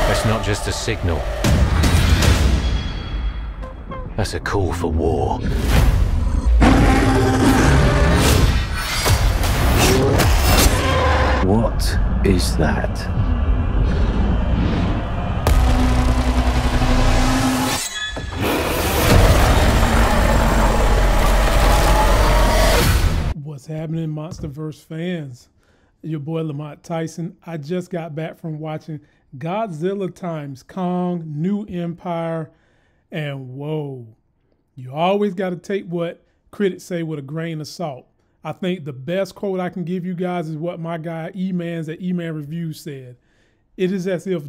That's not just a signal. That's a call for war. What is that? What's happening, Monsterverse fans? Your boy Lamont Tyson. I just got back from watching Godzilla x Kong, New Empire, and whoa. You always got to take what critics say with a grain of salt. I think the best quote I can give you guys is what my guy E-Mans at E-Man Reviews said. It is as if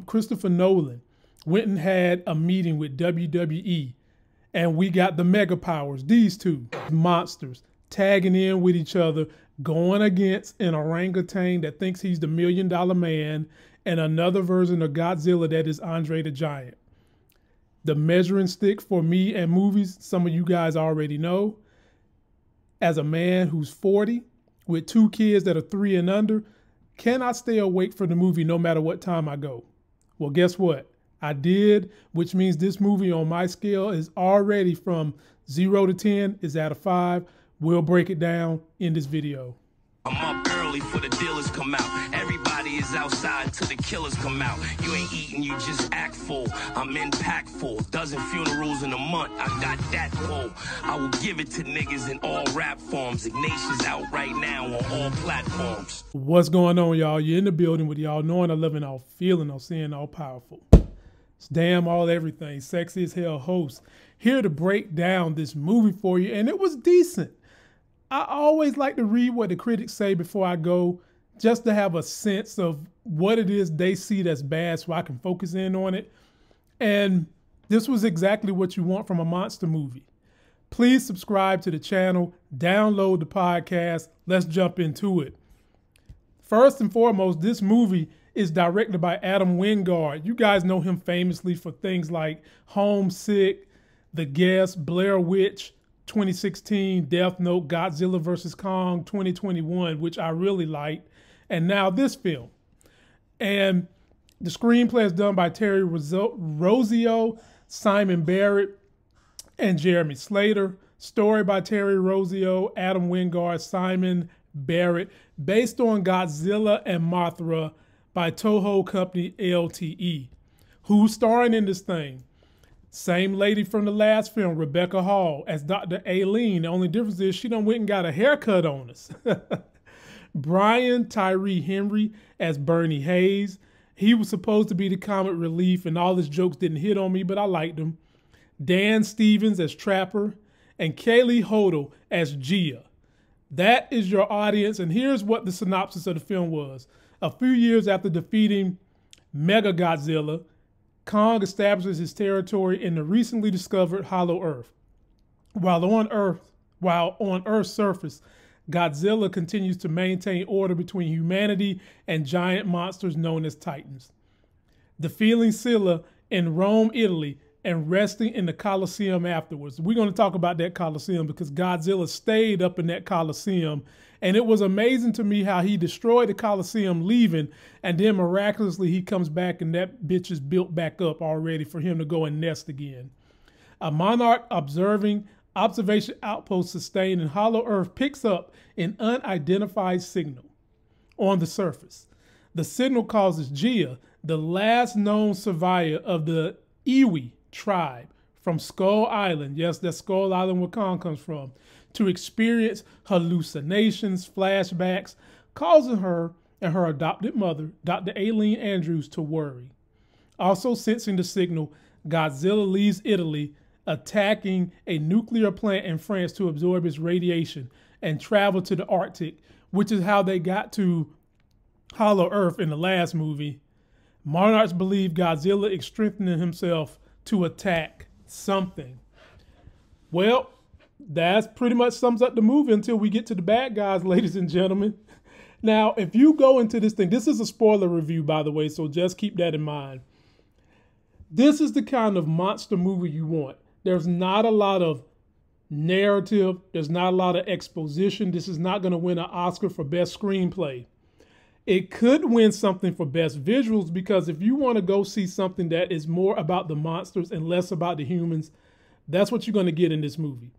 Christopher Nolan went and had a meeting with WWE, and we got the mega powers, these two monsters, tagging in with each other, going against an orangutan that thinks he's the $1 million man, and another version of Godzilla that is Andre the Giant. The measuring stick for me and movies, some of you guys already know. As a man who's 40 with 2 kids that are 3 and under, can I stay awake for the movie no matter what time I go? Well, guess what? I did, which means this movie on my scale is already from 0 to 10 is at a 5. We'll break it down in this video. I'm up early for the dealers come out. Everybody is outside till the killers come out. You ain't eating, you just act full. I'm impactful. Dozen funerals in a month. I got that pull. I will give it to niggas in all rap forms. Ignatius out right now on all platforms. What's going on, y'all? You're in the building with y'all knowing, all loving, all feeling, all seeing, all powerful. It's damn all everything. Sexy as hell host. Here to break down this movie for you. And it was decent. I always like to read what the critics say before I go, just to have a sense of what it is they see that's bad so I can focus in on it. And this was exactly what you want from a monster movie. Please subscribe to the channel, download the podcast. Let's jump into it. First and foremost, this movie is directed by Adam Wingard. You guys know him famously for things like Homesick, The Guest, Blair Witch, 2016, Death Note, Godzilla vs. Kong, 2021, which I really liked, and now this film. And the screenplay is done by Terry Rossio, Simon Barrett, and Jeremy Slater. Story by Terry Rossio, Adam Wingard, Simon Barrett, based on Godzilla and Mothra by Toho Company LTE. Who's starring in this thing? Same lady from the last film, Rebecca Hall, as Dr. Aileen. The only difference is she done went and got a haircut on us. Brian Tyree Henry as Bernie Hayes. He was supposed to be the comic relief, and all his jokes didn't hit on me, but I liked him. Dan Stevens as Trapper, and Kaylee Hodel as Gia. That is your audience, and here's what the synopsis of the film was. A few years after defeating Mega Godzilla, Kong establishes his territory in the recently discovered Hollow Earth. While on Earth's surface, Godzilla continues to maintain order between humanity and giant monsters known as Titans. Defeating Scylla in Rome, Italy, and resting in the Colosseum afterwards. We're going to talk about that Colosseum because Godzilla stayed up in that Colosseum. And it was amazing to me how he destroyed the Colosseum leaving, and then miraculously he comes back and that bitch is built back up already for him to go and nest again. A Monarch observation outpost sustained in Hollow Earth picks up an unidentified signal on the surface. The signal causes Gia, the last known survivor of the Iwi tribe from Skull Island, yes, that's Skull Island where Kong comes from, to experience hallucinations, flashbacks, causing her and her adopted mother, Dr. Aileen Andrews, to worry. Also sensing the signal, Godzilla leaves Italy, attacking a nuclear plant in France to absorb its radiation and travel to the Arctic, which is how they got to Hollow Earth in the last movie. Monarchs believe Godzilla is strengthening himself to attack something. Well, that pretty much sums up the movie until we get to the bad guys, ladies and gentlemen. Now, if you go into this thing, this is a spoiler review, by the way, so just keep that in mind. This is the kind of monster movie you want. There's not a lot of narrative. There's not a lot of exposition. This is not going to win an Oscar for best screenplay. It could win something for best visuals, because if you want to go see something that is more about the monsters and less about the humans, that's what you're going to get in this movie.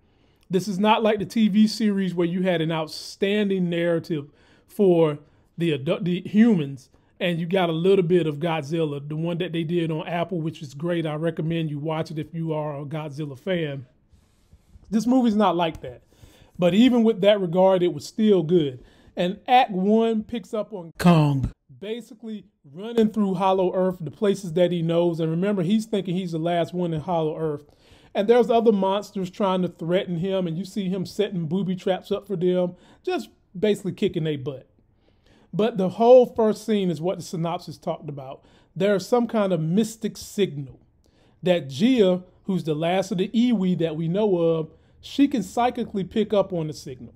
This is not like the TV series where you had an outstanding narrative for the humans and you got a little bit of Godzilla, the one that they did on Apple, which is great. I recommend you watch it if you are a Godzilla fan. This movie's not like that. But even with that regard, it was still good. And Act 1 picks up on Kong basically running through Hollow Earth, the places that he knows. And remember, he's thinking he's the last one in Hollow Earth. And there's other monsters trying to threaten him. And you see him setting booby traps up for them, just basically kicking their butt. But the whole first scene is what the synopsis talked about. There's some kind of mystic signal that Gia, who's the last of the Iwi that we know of, she can psychically pick up on the signal.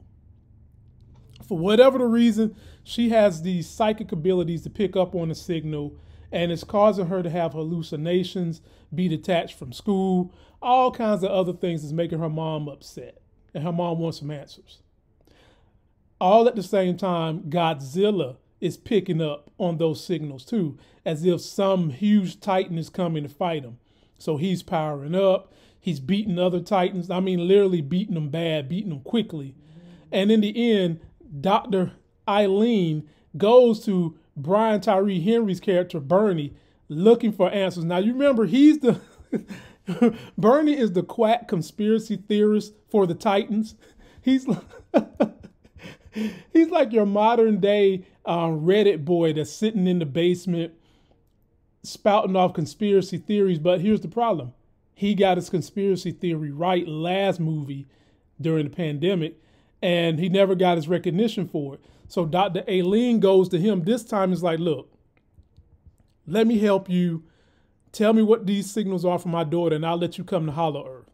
For whatever the reason, she has these psychic abilities to pick up on the signal, and it's causing her to have hallucinations, be detached from school, all kinds of other things that's making her mom upset. And her mom wants some answers. All at the same time, Godzilla is picking up on those signals too, as if some huge titan is coming to fight him. So he's powering up. He's beating other titans. I mean, literally beating them bad, beating them quickly. And in the end, Dr. Eileen goes to Brian Tyree Henry's character, Bernie, looking for answers. Now, you remember, he's the... Bernie is the quack conspiracy theorist for the Titans. He's like your modern day Reddit boy that's sitting in the basement spouting off conspiracy theories. But here's the problem. He got his conspiracy theory right last movie during the pandemic, and he never got his recognition for it. So Dr. Aileen goes to him this time. Is like, look, let me help you. Tell me what these signals are for my daughter, and I'll let you come to Hollow Earth.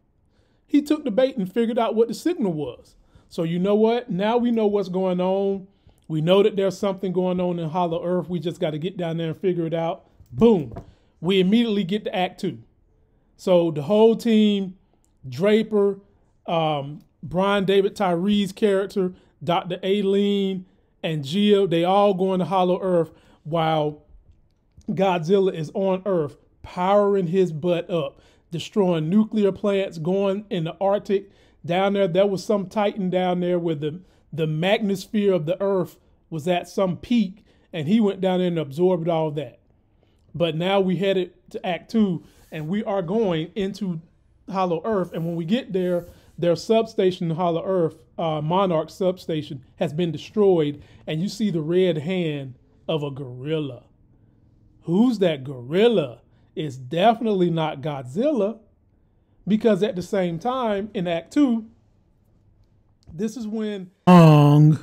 He took the bait and figured out what the signal was. So you know what? Now we know what's going on. We know that there's something going on in Hollow Earth. We just got to get down there and figure it out. Boom. We immediately get to Act 2. So the whole team, Draper, Brian David Tyree's character, Dr. Aileen, and Gia, they all go into Hollow Earth while Godzilla is on Earth, powering his butt up, destroying nuclear plants, going in the Arctic. Down there was some Titan down there where the magnetosphere of the Earth was at some peak, and he went down there and absorbed all that. But now we headed to Act 2, and we are going into Hollow Earth. And when we get there, their substation in Hollow Earth, Monarch substation, has been destroyed, and you see the red hand of a gorilla. Who's that gorilla? It's definitely not Godzilla, because at the same time in Act 2, this is when Kong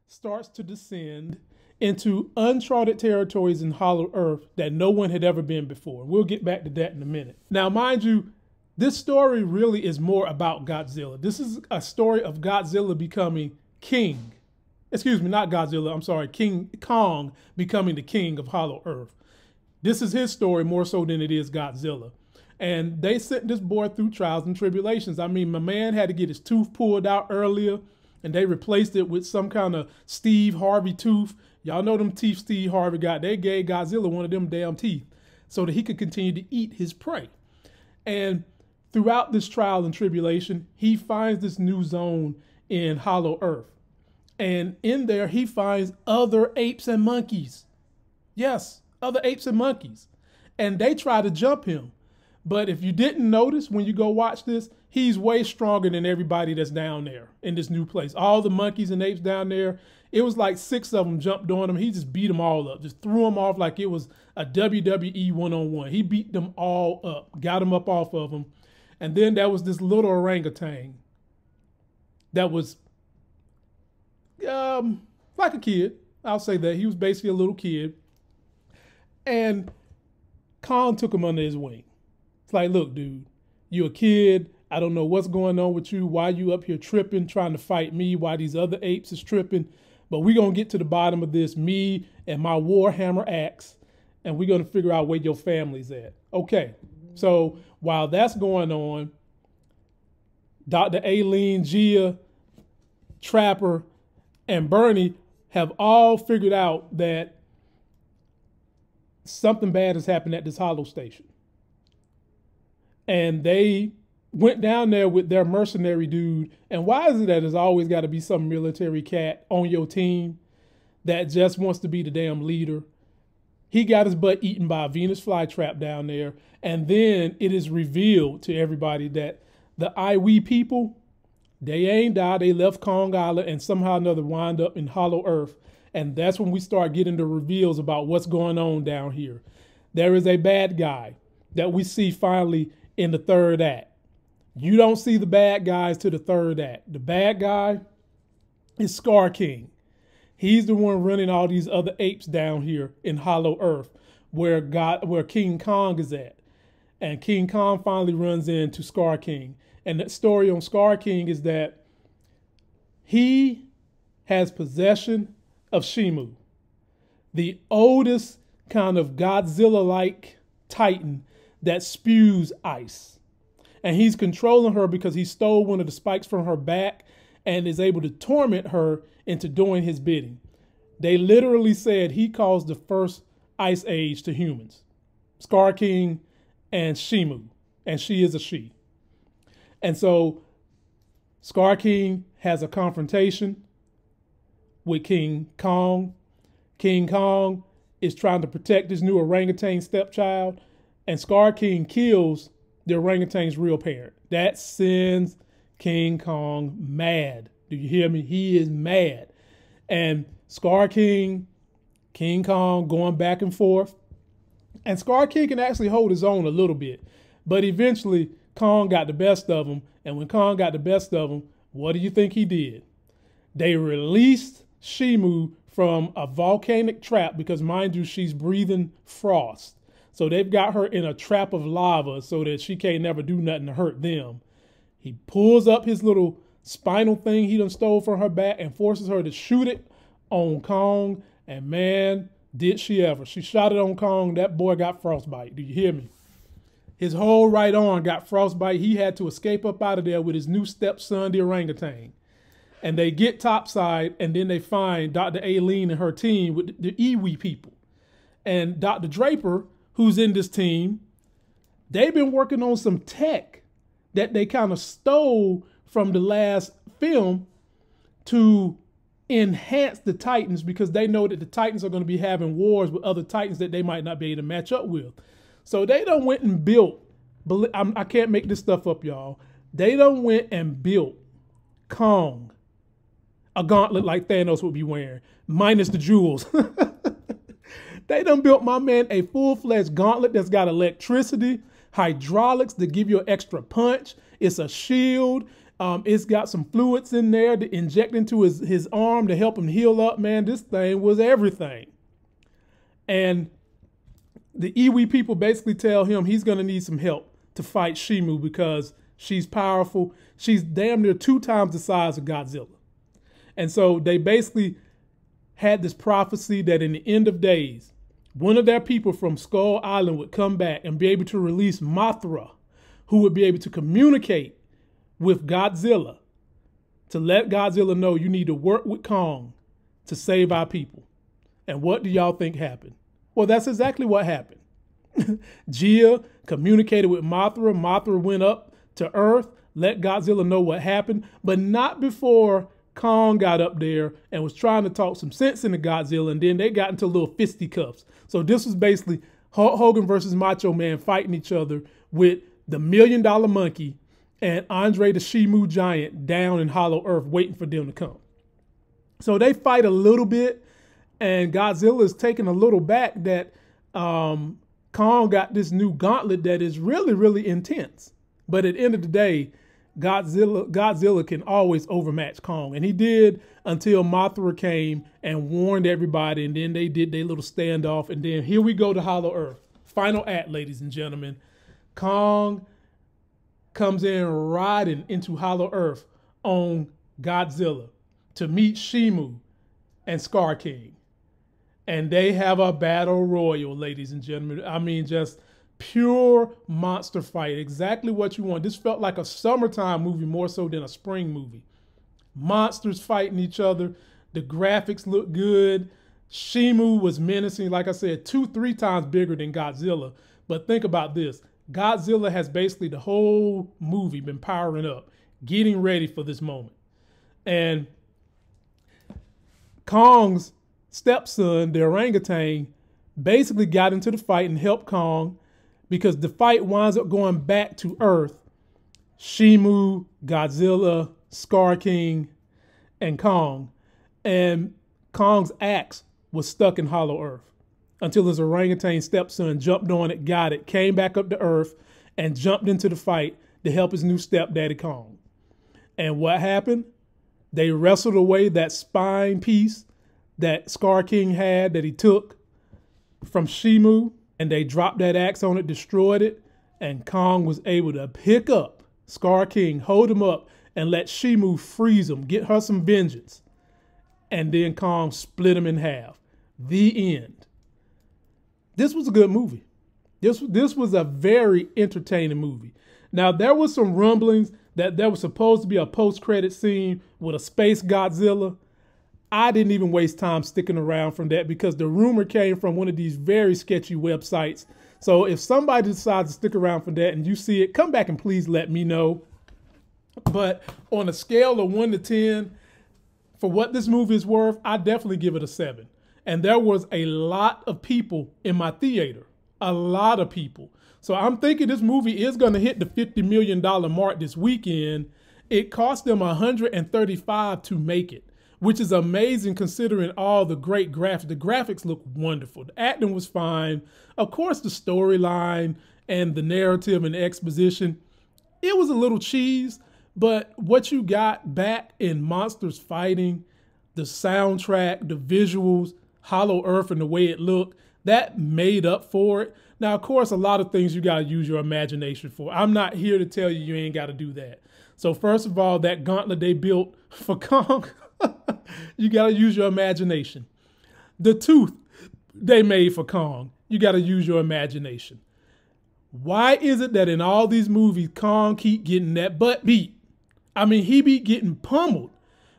starts to descend into uncharted territories in Hollow Earth that no one had ever been before. We'll get back to that in a minute. Now, mind you, this story really is more about Godzilla. This is a story of Godzilla becoming king. Excuse me, not Godzilla, I'm sorry, King Kong becoming the king of Hollow Earth. This is his story more so than it is Godzilla. And they sent this boy through trials and tribulations. I mean, my man had to get his tooth pulled out earlier, and they replaced it with some kind of Steve Harvey tooth. Y'all know them teeth Steve Harvey got. They gave Godzilla one of them damn teeth so that he could continue to eat his prey. And throughout this trial and tribulation, he finds this new zone in Hollow Earth. And in there, he finds other apes and monkeys. Yes, other apes and monkeys. And they try to jump him. But if you didn't notice when you go watch this, he's way stronger than everybody that's down there in this new place. All the monkeys and apes down there, it was like 6 of them jumped on him. He just beat them all up, just threw them off like it was a WWE one-on-one. He beat them all up, got them up off of them. And then there was this little orangutan that was like a kid. I'll say that. He was basically a little kid. And Kong took him under his wing. It's like, look, dude, you're a kid. I don't know what's going on with you. Why you up here tripping, trying to fight me? Why these other apes is tripping? But we're going to get to the bottom of this, me and my Warhammer axe, and we're going to figure out where your family's at. Okay, so while that's going on, Dr. Aileen, Gia, Trapper, and Bernie have all figured out that something bad has happened at this hollow station. And they went down there with their mercenary dude. And why is it that there's always got to be some military cat on your team that just wants to be the damn leader? He got his butt eaten by a Venus flytrap down there. And then it is revealed to everybody that the Iwi people, they ain't died. They left Kong Island and somehow or another wind up in Hollow Earth. And that's when we start getting the reveals about what's going on down here. There is a bad guy that we see finally in the third act. You don't see the bad guys to the third act. The bad guy is Skar King. He's the one running all these other apes down here in Hollow Earth where King Kong is at. And King Kong finally runs into Skar King. And the story on Skar King is that he has possession of Shimu, the oldest kind of Godzilla-like titan that spews ice. And he's controlling her because he stole one of the spikes from her back and is able to torment her into doing his bidding. They literally said he caused the first ice age to humans. Skar King and Shimu, and she is a she. And so Skar King has a confrontation with King Kong. King Kong is trying to protect his new orangutan stepchild, and Skar King kills the orangutan's real parent. That sends King Kong mad. Do you hear me? He is mad. And Skar King, King Kong going back and forth. And Skar King can actually hold his own a little bit. But eventually, Kong got the best of him. And when Kong got the best of him, what do you think he did? They released Shimu from a volcanic trap because, mind you, she's breathing frost. So they've got her in a trap of lava so that she can't never do nothing to hurt them. He pulls up his little spinal thing he done stole from her back and forces her to shoot it on Kong. And man, did she ever. She shot it on Kong. That boy got frostbite. Do you hear me? His whole right arm got frostbite. He had to escape up out of there with his new stepson, the orangutan. And they get topside, and then they find Dr. Aileen and her team with the Iwi people. And Dr. Draper, who's in this team, they've been working on some tech that they kind of stole from the last film to enhance the Titans because they know that the Titans are going to be having wars with other Titans that they might not be able to match up with. So they done went and built, I can't make this stuff up, y'all. They done went and built Kong, a gauntlet like Thanos would be wearing, minus the jewels. They done built my man a full-fledged gauntlet that's got electricity, hydraulics to give you an extra punch. It's a shield. It's got some fluids in there to inject into his arm to help him heal up. Man, this thing was everything. And the Iwi people basically tell him he's going to need some help to fight Shimu because she's powerful. She's damn near 2 times the size of Godzilla. And so they basically had this prophecy that in the end of days, one of their people from Skull Island would come back and be able to release Mothra, who would be able to communicate with Godzilla to let Godzilla know you need to work with Kong to save our people. And what do y'all think happened? Well, that's exactly what happened. Gia communicated with Mothra. Mothra went up to Earth, let Godzilla know what happened, but not before Kong got up there and was trying to talk some sense into Godzilla, and then they got into little fisticuffs. So this was basically Hulk Hogan versus Macho Man fighting each other with the $1 Million Monkey and Andre the Shimu Giant down in Hollow Earth waiting for them to come. So they fight a little bit, and Godzilla is taken a little back that Kong got this new gauntlet that is really, really intense. But at the end of the day, Godzilla can always overmatch Kong. And he did until Mothra came and warned everybody. And then they did their little standoff. And then here we go to Hollow Earth. Final act, ladies and gentlemen. Kong comes in riding into Hollow Earth on Godzilla to meet Shimu and Skar King. And they have a battle royal, ladies and gentlemen. I mean, just pure monster fight. Exactly what you want. This felt like a summertime movie more so than a spring movie. Monsters fighting each other. The graphics look good. Shimu was menacing, like I said, 2-3 times bigger than Godzilla. But think about this. Godzilla has basically the whole movie been powering up, getting ready for this moment. And Kong's stepson, the orangutan, basically got into the fight and helped Kong, because the fight winds up going back to Earth. Shimu, Godzilla, Skar King, and Kong. And Kong's axe was stuck in Hollow Earth until his orangutan stepson jumped on it, got it, came back up to Earth, and jumped into the fight to help his new stepdaddy Kong. And what happened? They wrestled away that spine piece that Skar King had that he took from Shimu, and they dropped that axe on it, destroyed it, and Kong was able to pick up Skar King, hold him up, and let Shimu freeze him, get her some vengeance. And then Kong split him in half. The end. This was a good movie. This was a very entertaining movie. Now, there was some rumblings that there was supposed to be a post-credit scene with a SpaceGodzilla. I didn't even waste time sticking around from that because the rumor came from one of these very sketchy websites. So if somebody decides to stick around for that and you see it, come back and please let me know. But on a scale of 1 to 10, for what this movie is worth, I definitely give it a 7. And there was a lot of people in my theater, a lot of people. So I'm thinking this movie is going to hit the $50 million mark this weekend. It cost them $135 to make it, which is amazing considering all the great graphics. The graphics look wonderful. The acting was fine. Of course, the storyline and the narrative and the exposition, it was a little cheese, but what you got back in monsters fighting, the soundtrack, the visuals, Hollow Earth and the way it looked, that made up for it. Now, of course, a lot of things you got to use your imagination for. I'm not here to tell you ain't got to do that. So first of all, that gauntlet they built for Kong, you got to use your imagination. The tooth they made for Kong, you got to use your imagination. Why is it that in all these movies, Kong keep getting that butt beat? I mean, he be getting pummeled.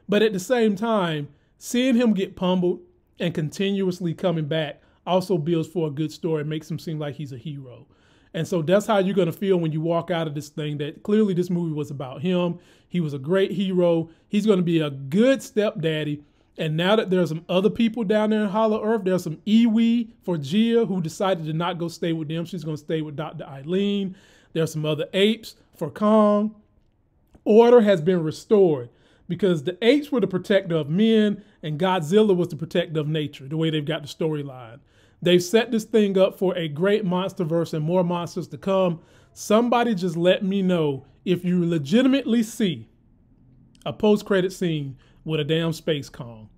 But at the same time, seeing him get pummeled and continuously coming back also builds for a good story, makes him seem like he's a hero. And so that's how you're going to feel when you walk out of this thing, that clearly this movie was about him. He was a great hero. He's going to be a good stepdaddy. And now that there's some other people down there in Hollow Earth, there's some Iwi for Gia who decided to not go stay with them. She's going to stay with Dr. Eileen. There's some other apes for Kong. Order has been restored because the apes were the protector of men and Godzilla was the protector of nature, the way they've got the storyline. They've set this thing up for a great Monsterverse and more monsters to come. Somebody just let me know if you legitimately see a post-credit scene with a damn Space Kong.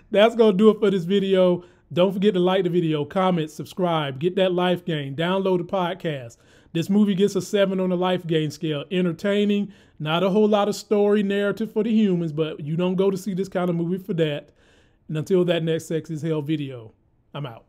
That's going to do it for this video. Don't forget to like the video, comment, subscribe, get that life gain, download the podcast. This movie gets a 7 on the life gain scale. Entertaining, not a whole lot of story narrative for the humans, but you don't go to see this kind of movie for that. And until that next Sex is Hell video, I'm out.